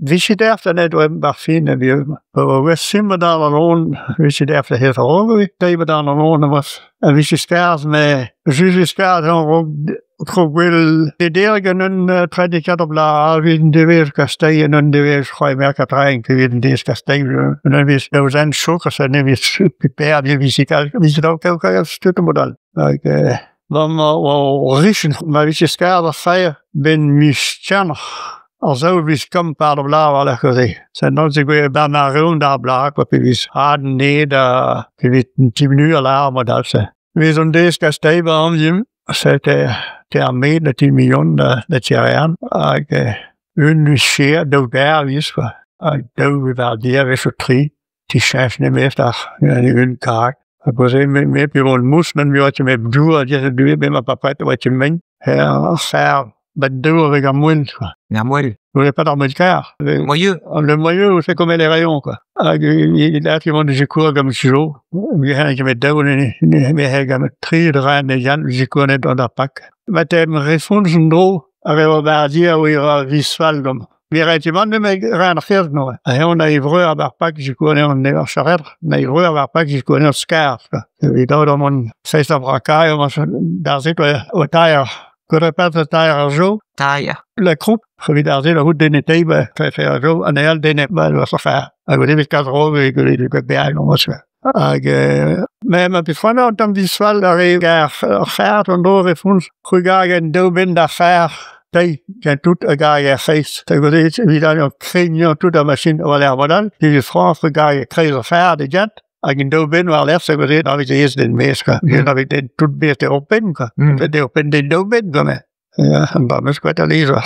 Hvis je derefter net bare fine vi og vi simmer der nogen hvis je derefter heter over der var der nogen was en hvis je skærs med synes vi skærs og vil det der igen prædikat bla vi det vil skal stige en det vil skal mærke træning det det skal stige men hvis der var en sukker så når vi bærer det hvis det dog kan støtte model dan rischen maar hvis je skærs fejre ben mischaner Also vi kom par de bla alle gezegd. Zijn dan zich weer bijna rond daar bla, wat we hadden nee daar, we 10 minuten later maar dat ze. We zijn deze kastijden aan hem, zei de armee de 10 miljoen dat jaar aan. Hun scheer dood daar is voor. Dood we daar die we voor 3, die chef niet meer daar, hun kaart. Ik was met gewoon moesten we wat je met doen, je doet met mijn papa wat je meent. Her ben doen we gaan moeilijk. Ja, mooi. Vous n'avez pas d'arme de car. Le moyeu, c'est comme les rayons, quoi. Là, tu vois, j'ai couru comme toujours. Je mets down mais je mets 3 drains de Jan, je connais dans la pack. Mais tu me réponds, je n'en ai pas dire où il y aura visuel, comme. Mais réellement, je me rien à faire, non. Et on a évreux à Barpac, je connais en charrette, mais évreux à Barpac, je connais en scar. Et dans mon fest à bracaille, dans cette au taille. Je répète le taille à jour. Taille. Le groupe, solidarité, la route des Nétés, fait un jour, un réel des Nétés, va se faire. Avec des 4 euros, et que bien, on va se faire. Mais ma petite fois, on tombe visuel, arrive à faire, on doit répondre, regarde, un deux bin d'affaires, j'ai tout un gars à face. Ça veut dire, évidemment, on craignant toute la machine, on va l'air modèle, et France, regarde, crée affaires, des jets. Als je nou bent, wel even zeggen, dan is het eerst in meestal. Dan is het tot beter op in. Dat je op in de nou bent. Ja, en dan is het wat te lezen.